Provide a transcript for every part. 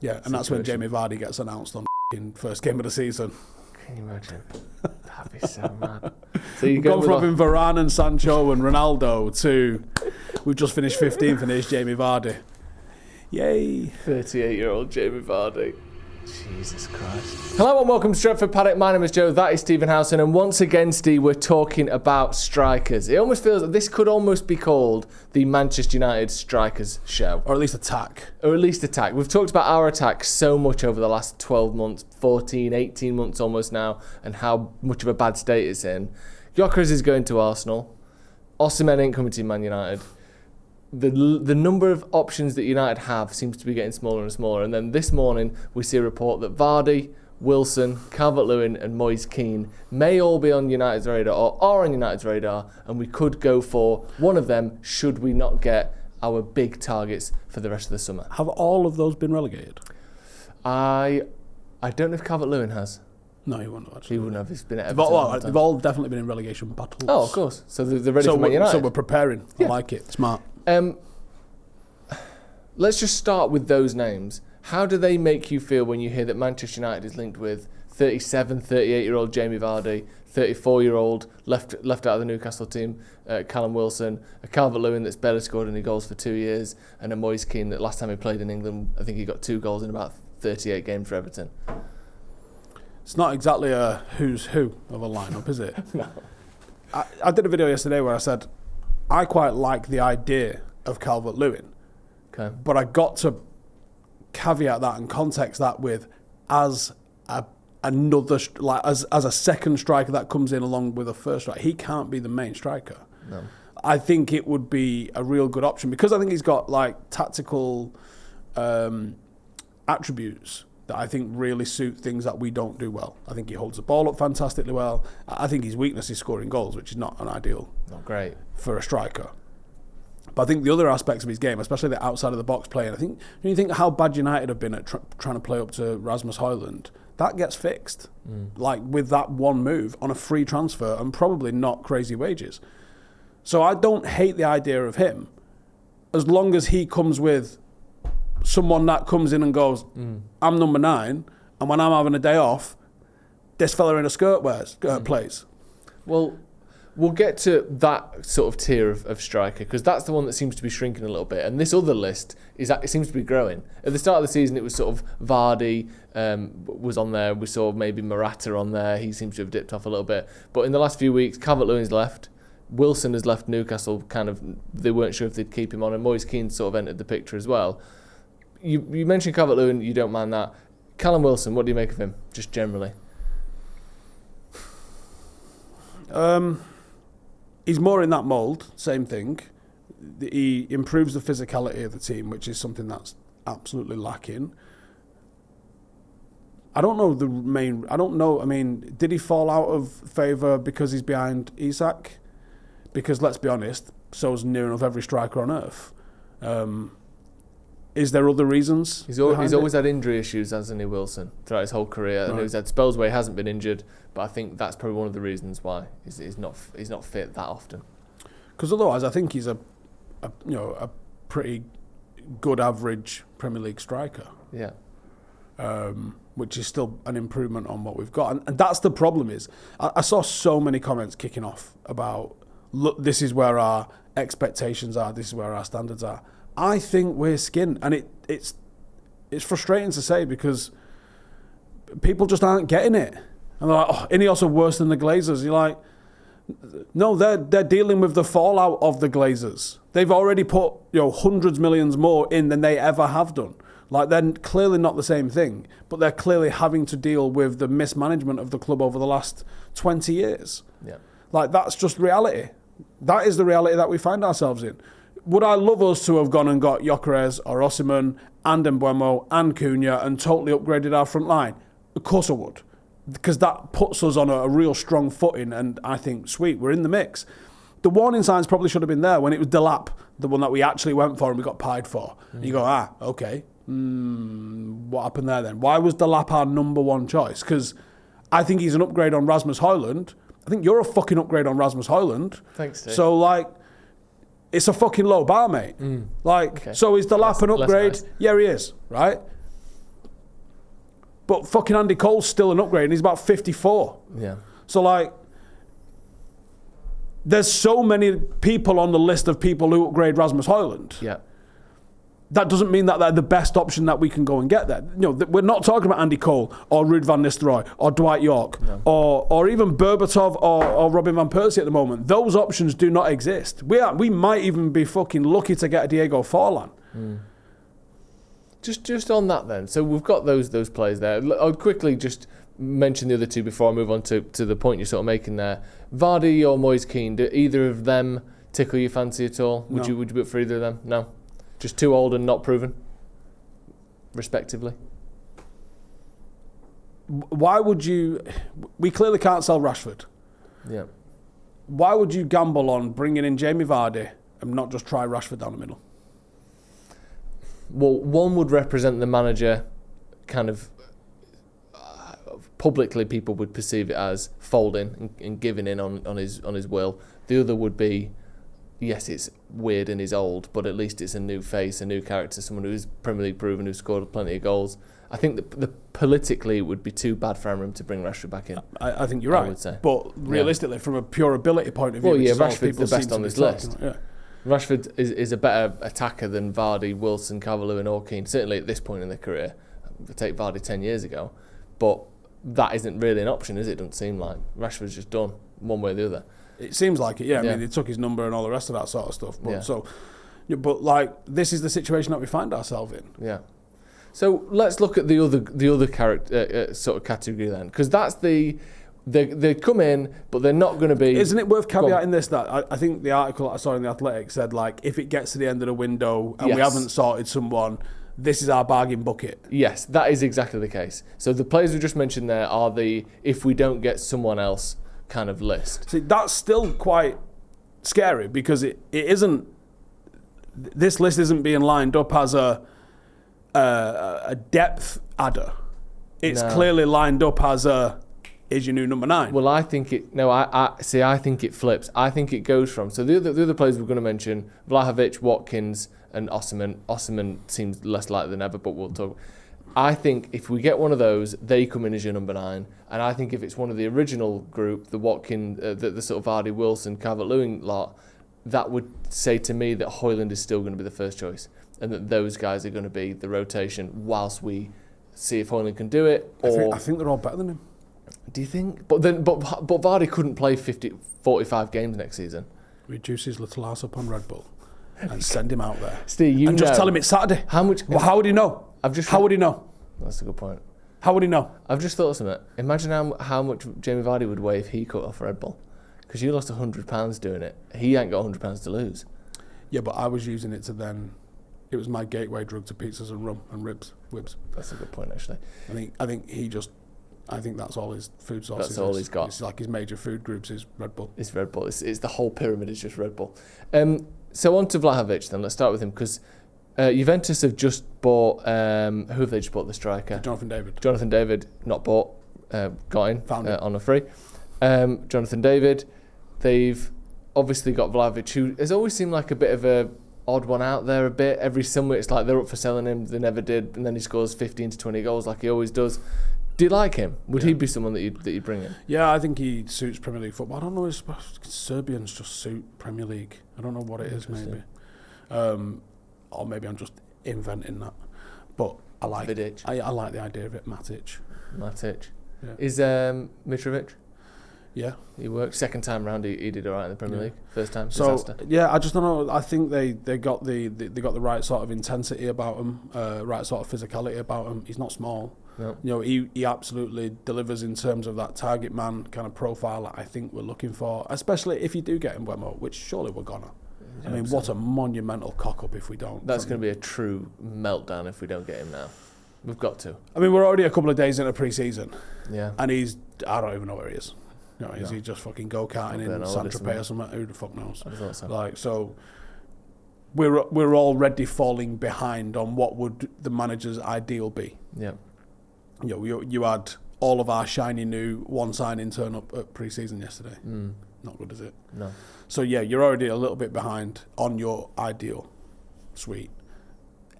Yeah, and that's when Jamie Vardy gets announced on the first game of the season. Can you imagine? That'd be so mad. So you go from having Varane and Sancho and Ronaldo to we've just finished 15th and here's Jamie Vardy. Yay. 38-year-old Jamie Vardy. Jesus Christ. Hello and welcome to Stretford Paddock. My name is Joe, that is Stephen Howson, and once again, Steve, we're talking about strikers. It almost feels like this could almost be called the Manchester United Strikers Show. Or at least attack. We've talked about our attack so much over the last 12 months, 14, 18 months almost now, and how much of a bad state it's in. Gyökeres is going to Arsenal. Osimhen ain't coming to Man United. The number of options that United have seems to be getting smaller and smaller. And then this morning, we see a report that Vardy, Wilson, Calvert-Lewin and Moise Kean may all be on United's radar or are on United's radar, and we could go for one of them should we not get our big targets for the rest of the summer. Have all of those been relegated? I don't know if Calvert-Lewin has. No, he wouldn't have actually. He wouldn't have. He's been at Everton. They've all definitely been in relegation battles. Oh, of course. So they're ready for Man United. So we're preparing. Yeah. I like it. Smart. Let's just start with those names. How do they make you feel when you hear that Manchester United is linked with 37, 38-year-old Jamie Vardy, 34-year-old left out of the Newcastle team, Callum Wilson, a Calvert-Lewin that's barely scored any goals for 2 years, and a Moise Kean that last time he played in England, I think he got 2 goals in about 38 games for Everton. It's not exactly a who's who of a lineup, is it? No. I did a video yesterday where I said I quite like the idea of Calvert-Lewin, okay, but I got to caveat that and context that with as a second striker that comes in along with a first striker. He can't be the main striker. No. I think it would be a real good option because I think he's got like tactical attributes that I think really suit things that we don't do well. I think he holds the ball up fantastically well. I think his weakness is scoring goals, which is not an ideal. Not great. For a striker. But I think the other aspects of his game, especially the outside of the box play, and I think when you think how bad United have been at trying to play up to Rasmus Højlund, that gets fixed. Like with that one move on a free transfer and probably not crazy wages. So I don't hate the idea of him as long as he comes with someone that comes in and goes, I'm number 9, and when I'm having a day off, this fella in a skirt plays. Well, we'll get to that sort of tier of striker because that's the one that seems to be shrinking a little bit, and this other list it seems to be growing. At the start of the season, it was sort of Vardy was on there. We saw maybe Morata on there. He seems to have dipped off a little bit, but in the last few weeks, Calvert-Lewin's left. Wilson has left Newcastle. Kind of, they weren't sure if they'd keep him on, and Moise Kean sort of entered the picture as well. You mentioned Calvert-Lewin, you don't mind that. Callum Wilson, what do you make of him, just generally? He's more in that mould, same thing. He improves the physicality of the team, which is something that's absolutely lacking. I don't know, I mean, did he fall out of favour because he's behind Isak? Because let's be honest, so's near enough every striker on earth. Is there other reasons? He's always had injury issues, hasn't he, Wilson, throughout his whole career? Right. I know he's had spells where he hasn't been injured, but I think that's probably one of the reasons why he's not fit that often. Because otherwise, I think he's a pretty good average Premier League striker. Yeah. Which is still an improvement on what we've got, and that's the problem. Is I saw so many comments kicking off about, look, this is where our expectations are, this is where our standards are. I think we're skinned, and it's frustrating to say because people just aren't getting it. And they're like, oh, Ineos are worse than the Glazers. You're like, no, they're dealing with the fallout of the Glazers. They've already put hundreds millions more in than they ever have done. Like, they're clearly not the same thing, but they're clearly having to deal with the mismanagement of the club over the last 20 years. Yeah. Like, that's just reality. That is the reality that we find ourselves in. Would I love us to have gone and got Gyökeres or Osimhen and Mbeumo and Cunha and totally upgraded our front line? Of course I would. Because that puts us on a real strong footing, and I think, sweet, we're in the mix. The warning signs probably should have been there when it was Delap, the one that we actually went for and we got pied for. You go, okay, what happened there then? Why was Delap our number 1 choice? Because I think he's an upgrade on Rasmus Højlund. I think you're a fucking upgrade on Rasmus Højlund. Thanks, Steve. So, like, it's a fucking low bar, mate. So is Delap an upgrade? nice. Yeah, he is, right? But fucking Andy Cole's still an upgrade, and he's about 54. Yeah. So, like, there's so many people on the list of people who upgrade Rasmus Højlund. Yeah. That doesn't mean that they're the best option that we can go and get there. You know, we're not talking about Andy Cole or Ruud van Nistelrooy or Dwight York or even Berbatov or Robin van Persie at the moment. Those options do not exist. We might even be fucking lucky to get a Diego Forlan. Just on that then. So we've got those players there. I'll quickly just mention the other two before I move on to the point you're sort of making there. Vardy or Moise Kean, do either of them tickle your fancy at all? Would you be up for either of them? No. Just too old and not proven, respectively. Why would you... We clearly can't sell Rashford. Yeah. Why would you gamble on bringing in Jamie Vardy and not just try Rashford down the middle? Well, one would represent the manager kind of... publicly, people would perceive it as folding and giving in on his will. The other would be... Yes, it's weird and he's old, but at least it's a new face, a new character, someone who's Premier League proven, who's scored plenty of goals. I think the politically it would be too bad for Amorim to bring Rashford back in. I think you're right. I would say. But realistically, from a pure ability point of view... Well, yeah, Rashford's the best on this list. Yeah. Rashford is a better attacker than Vardy, Wilson, Calvert-Lewin or Kean, certainly at this point in their career. Take Vardy 10 years ago. But that isn't really an option, is it? It doesn't seem like. Rashford's just done, one way or the other. It seems like it, yeah. I mean, he took his number and all the rest of that sort of stuff. But but like, this is the situation that we find ourselves in. Yeah. So let's look at the other character sort of category then, because that's they come in, but they're not going to be. Isn't it worth caveating this that I think the article I saw in the Athletic said, like, if it gets to the end of the window and we haven't sorted someone, this is our bargain bucket. Yes, that is exactly the case. So the players we just mentioned there are the if we don't get someone else kind of list. See, that's still quite scary because it isn't. This list isn't being lined up as a depth adder. It's clearly lined up as is your new number 9. Well, I think it. No, I think it flips. I think it goes from. So the other players we're going to mention: Vlahovic, Watkins, and Osimhen. Osimhen seems less likely than ever, but we'll talk. I think if we get one of those, they come in as your number 9. And I think if it's one of the original group, the Watkins, the sort of Vardy, Wilson, Calvert-Lewin lot, that would say to me that Højlund is still going to be the first choice, and that those guys are going to be the rotation whilst we see if Højlund can do it. Or I think they're all better than him. Do you think? But Vardy couldn't play 45 games next season. Reduce his little ass up on Red Bull and send him out there. Steve, and just tell him it's Saturday. How much? Well, how would he know? How would he know? That's a good point. How would he know? I've just thought of something. Imagine how much Jamie Vardy would weigh if he cut off Red Bull. Because you lost £100 doing it. He ain't got £100 to lose. Yeah, but I was using it to then... It was my gateway drug to pizzas and rum and ribs. That's a good point, actually. I think that's all his food sources. That's all he's got. It's like his major food groups is Red Bull. It's Red Bull. It's the whole pyramid is just Red Bull. So on to Vlahovic then. Let's start with him because Juventus have just bought... who have they just bought? The striker? Jonathan David, not bought. Got in on a free. Jonathan David. They've obviously got Vlahovic, who has always seemed like a bit of a odd one out there a bit. Every summer it's like they're up for selling him, they never did, and then he scores 15 to 20 goals like he always does. Do you like him? Would he be someone that you'd bring in? Yeah, I think he suits Premier League football. I don't know, Serbians just suit Premier League. I don't know what it is, maybe. Or maybe I'm just inventing that. But I like Vidic. I like the idea of it. Matic. Yeah. Is Mitrovic? Yeah, he worked. Second time round, he did all right in the Premier League. First time, disaster. So yeah, I just don't know. I think they got the right sort of intensity about him, right sort of physicality about him. He's not small. No. You know, he absolutely delivers in terms of that target man kind of profile that I think we're looking for. Especially if you do get him Mbeumo, which surely we're gonna. I mean, what a monumental cock up if we don't. That's going to be a true meltdown if we don't get him now. We've got to. I mean, we're already a couple of days into pre-season. Yeah. And I don't even know where he is. You know, is he just fucking go-karting in Saint-Tropez or something? Who the fuck knows? I thought so. Like, so we're already falling behind on what would the manager's ideal be. Yeah. You know, you had all of our shiny new one signing turn up at pre-season yesterday. Not good, is it? No. So yeah, you're already a little bit behind on your ideal. Sweet.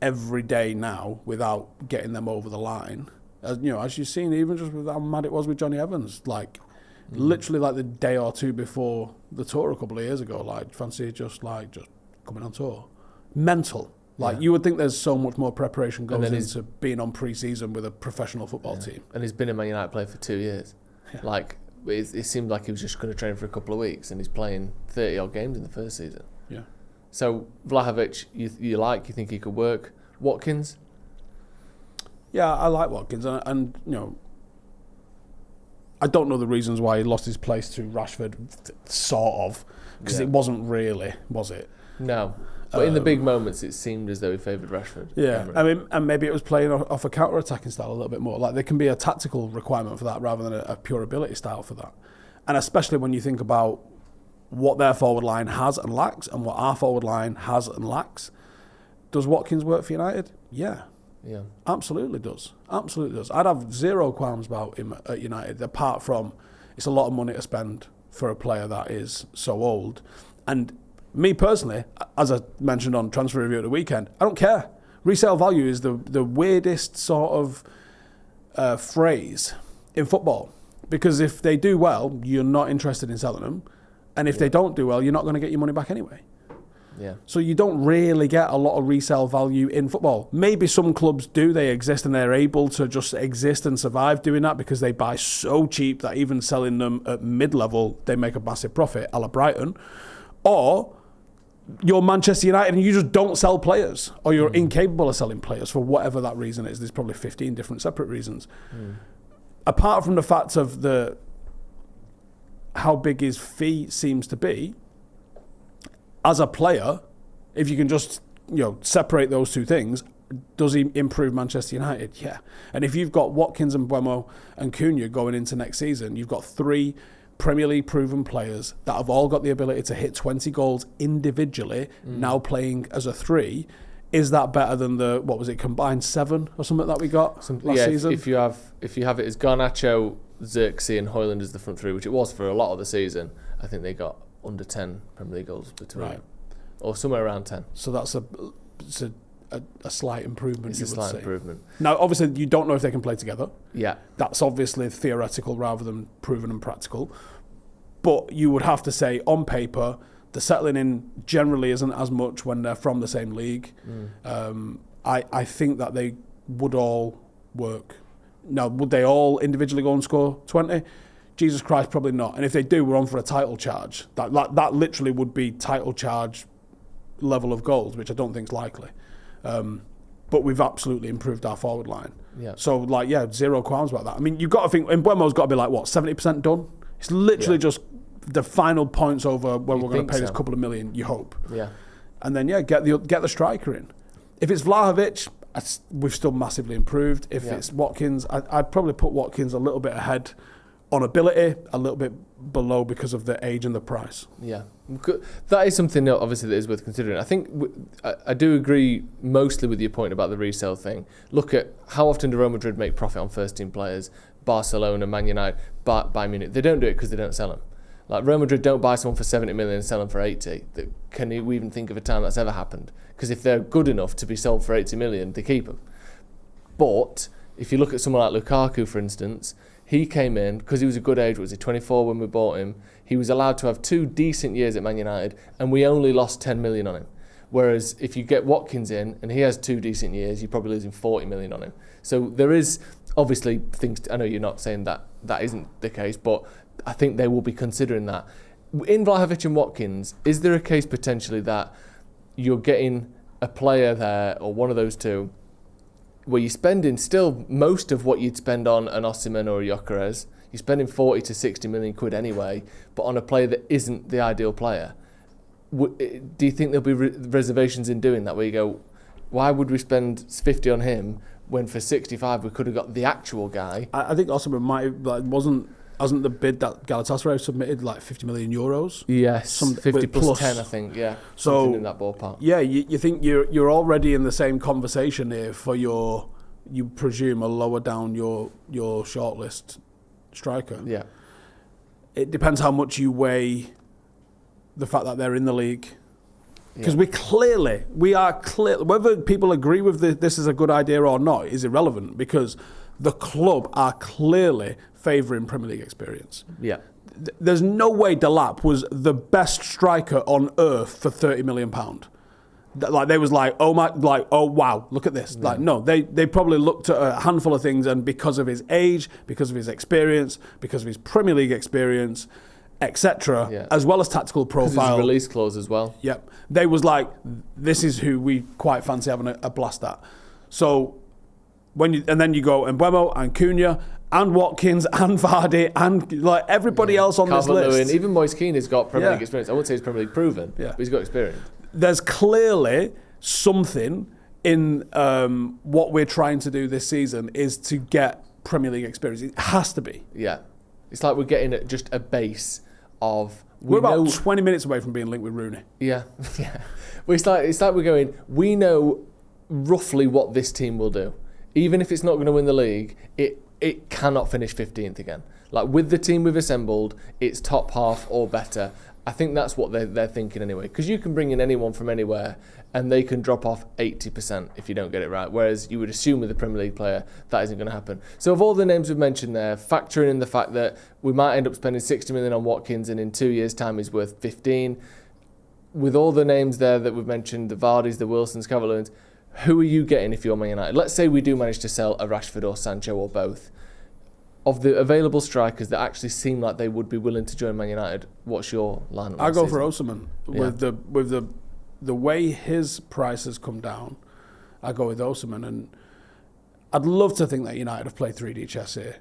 Every day now, without getting them over the line, as you've seen, even just with how mad it was with Johnny Evans, like literally like the day or two before the tour a couple of years ago, like fancy just coming on tour, mental. Like you would think there's so much more preparation goes into being on pre-season with a professional football team. And he's been a Man United player for 2 years. Yeah. Like it seemed like he was just going to train for a couple of weeks, and he's playing 30 odd games in the first season. Yeah. So Vlahovic, you think he could work? Watkins? Yeah, I like Watkins, and I don't know the reasons why he lost his place to Rashford, sort of, because it wasn't really, was it? No. But in the big moments, it seemed as though he favoured Rashford. Yeah, I mean, and maybe it was playing off a counter-attacking style a little bit more. Like, there can be a tactical requirement for that rather than a pure ability style for that. And especially when you think about what their forward line has and lacks and what our forward line has and lacks. Does Watkins work for United? Yeah. Yeah. Absolutely does. Absolutely does. I'd have zero qualms about him at United, apart from it's a lot of money to spend for a player that is so old. And me personally, as I mentioned on Transfer Review at the weekend, I don't care. Resale value is the weirdest sort of phrase in football, because if they do well, you're not interested in selling them, and if they don't do well, you're not going to get your money back anyway. Yeah. So you don't really get a lot of resale value in football. Maybe some clubs do, they exist and they're able to just exist and survive doing that because they buy so cheap that even selling them at mid-level, they make a massive profit, a la Brighton. Or you're Manchester United and you just don't sell players, or you're incapable of selling players for whatever that reason is. There's probably 15 different separate reasons. Apart from the fact of how big his fee seems to be, as a player, if you can just separate those two things, does he improve Manchester United? Yeah. And if you've got Watkins and Mbeumo and Cunha going into next season, you've got 3 Premier League proven players that have all got the ability to hit 20 goals individually, now playing as a 3. Is that better than the, combined 7 or something that we got last season? If you have it as Garnacho, Xerxes and Højlund as the front 3, which it was for a lot of the season, I think they got under 10 Premier League goals between them. Or somewhere around 10. So that's a slight improvement. It's a slight improvement. Now, obviously, you don't know if they can play together. Yeah. That's obviously theoretical rather than proven and practical. But you would have to say, on paper, the settling in generally isn't as much when they're from the same league. I think that they would all work. Now, would they all individually go and score 20? Jesus Christ, probably not. And if they do, we're on for a title charge. That literally would be title charge level of goals, which I don't think is likely. But we've absolutely improved our forward line. Yeah. So, zero qualms about that. I mean, you've got to think, Mbeumo's got to be 70% done? It's literally just the final points over when we're going to pay this couple of million, you hope. Yeah. And then, get the striker in. If it's Vlahovic, we've still massively improved. If it's Watkins, I'd probably put Watkins a little bit ahead on ability, a little bit below because of the age and the price. Yeah, that is something obviously that is worth considering. I think I do agree mostly with your point about the resale thing. Look at how often do Real Madrid make profit on first team players, Barcelona, Man United, Bayern Munich. They don't do it because they don't sell them. Like Real Madrid don't buy someone for 70 million and sell them for 80. Can you even think of a time that's ever happened? Because if they're good enough to be sold for 80 million, they keep them. But if you look at someone like Lukaku, for instance, he came in because he was a good age. Was he 24 when we bought him? He was allowed to have 2 decent years at Man United, and we only lost 10 million on him. Whereas if you get Watkins in and he has 2 decent years, you're probably losing 40 million on him. So there is obviously things. I know you're not saying that isn't the case, but I think they will be considering that. In Vlahovic and Watkins, is there a case potentially that you're getting a player there, or one of those two, where you're spending still most of what you'd spend on an Osimhen or a Gyökeres? You're spending 40 to 60 million quid anyway, but on a player that isn't the ideal player. Do you think there'll be reservations in doing that, where you go, why would we spend 50 on him when for 65 we could have got the actual guy? I think Osimhen wasn't the bid that Galatasaray submitted 50 million euros? Yes, 50 plus 10, I think, yeah. So, something in that ballpark. Yeah, you think you're already in the same conversation here for you presume, a lower down your shortlist striker. Yeah. It depends how much you weigh the fact that they're in the league. Because we are clear, whether people agree with this is a good idea or not is irrelevant, because the club are clearly favouring Premier League experience. Yeah. There's no way Delap was the best striker on earth for £30 million. Like they was like, oh wow, look at this. Yeah. Like no, they probably looked at a handful of things, and because of his age, because of his experience, because of his Premier League experience, etc., as well as tactical profile, his release clause as well. Yep, they was like, this is who we quite fancy having a blast at. So then you go Mbeumo and Cunha and Watkins and Vardy and like everybody else on this list. Even Moise Kean has got Premier League experience. I wouldn't say he's Premier League proven, but he's got experience. There's clearly something in what we're trying to do this season is to get Premier League experience. It has to be. Yeah. It's like we're getting just a base of... We're about 20 minutes away from being linked with Rooney. Yeah. Yeah. Well, it's like we're going, we know roughly what this team will do. Even if it's not going to win the league, it cannot finish 15th again. Like with the team we've assembled, it's top half or better. I think that's what they're thinking anyway. Because you can bring in anyone from anywhere and they can drop off 80% if you don't get it right. Whereas you would assume with a Premier League player, that isn't going to happen. So of all the names we've mentioned there, factoring in the fact that we might end up spending 60 million on Watkins and in 2 years' time he's worth 15. With all the names there that we've mentioned, the Vardys, the Wilsons, Calvert-Lewins, who are you getting if you're Man United? Let's say we do manage to sell a Rashford or Sancho or both. Of the available strikers that actually seem like they would be willing to join Man United, what's your lineup? I go for Osimhen with the way his price has come down. I go with Osimhen, and I'd love to think that United have played 3D chess here.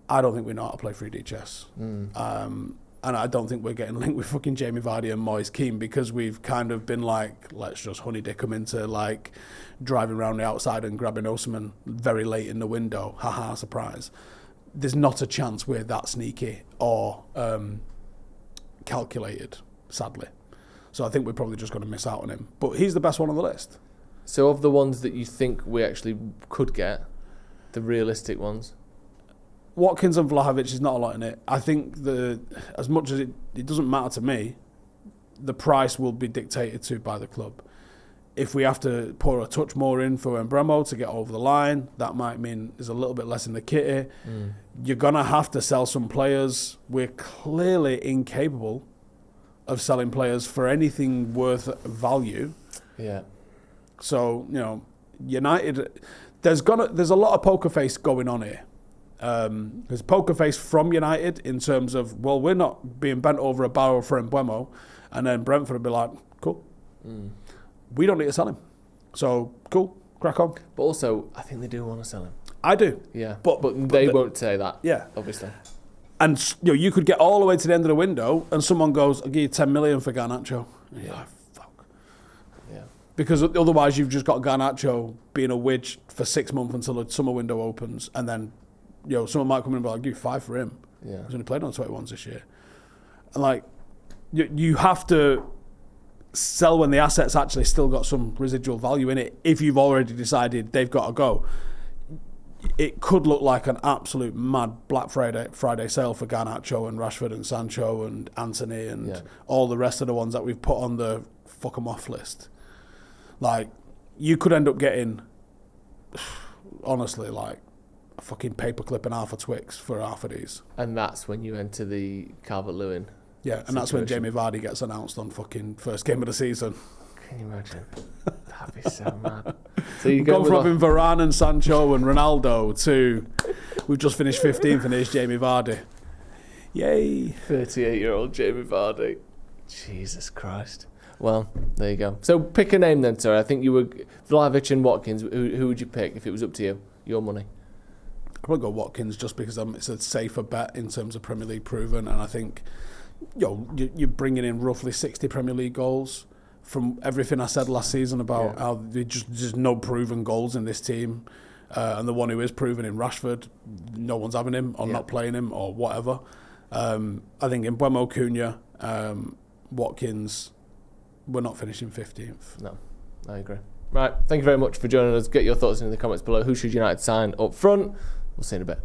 I don't think we know how to play 3D chess, and I don't think we're getting linked with fucking Jamie Vardy and Moise Kean because we've kind of been like, let's just honeydick them into like driving around the outside and grabbing Osimhen very late in the window. Haha, surprise. There's not a chance we're that sneaky or calculated, sadly. So I think we're probably just going to miss out on him. But he's the best one on the list. So of the ones that you think we actually could get, the realistic ones? Watkins and Vlahovic is not a lot in it. I think as much as it doesn't matter to me, the price will be dictated to by the club. If we have to pour a touch more in for Mbeumo to get over the line, that might mean there's a little bit less in the kitty. You're going to have to sell some players. We're clearly incapable of selling players for anything worth value. Yeah. So, United, there's a lot of poker face going on here. There's poker face from United in terms of, well, we're not being bent over a barrel for Mbeumo, and then Brentford will be like, cool. We don't need to sell him. So, cool, crack on. But also, I think they do want to sell him. I do. Yeah, but they won't say that, obviously. And you could get all the way to the end of the window and someone goes, I'll give you 10 million for Garnacho. And you're like, fuck. Yeah. Because otherwise you've just got Garnacho being a widge for 6 months until the summer window opens, and then someone might come in and be like, I'll give you 5 for him. Yeah. He's only played on 21s this year. And like, you have to sell when the asset's actually still got some residual value in it. If you've already decided they've got to go, it could look like an absolute mad Black Friday sale for Garnacho and Rashford and Sancho and Anthony and all the rest of the ones that we've put on the fuck 'em off list. Like, you could end up getting, honestly, like a fucking paperclip and half a Twix for half of these. And that's when you enter the Calvert-Lewin. Yeah, and that's when Jamie Vardy gets announced on fucking first game of the season. Can you imagine? That'd be so mad. So you go from having Varane and Sancho and Ronaldo to we've just finished 15th and here's Jamie Vardy. Yay. 38-year-old Jamie Vardy. Jesus Christ. Well, there you go. So pick a name then, sir. I think you were Vlahovic and Watkins. Who would you pick if it was up to you? Your money. I'd probably go Watkins just because it's a safer bet in terms of Premier League proven, and I think you're bringing in roughly 60 Premier League goals. From everything I said last season about how there's no proven goals in this team, and the one who is proven in Rashford, no one's having him or not playing him or whatever. I think in Mbeumo, Cunha, Watkins, we're not finishing 15th. No, I agree. Right, thank you very much for joining us. Get your thoughts in the comments below. Who should United sign up front? We'll see you in a bit.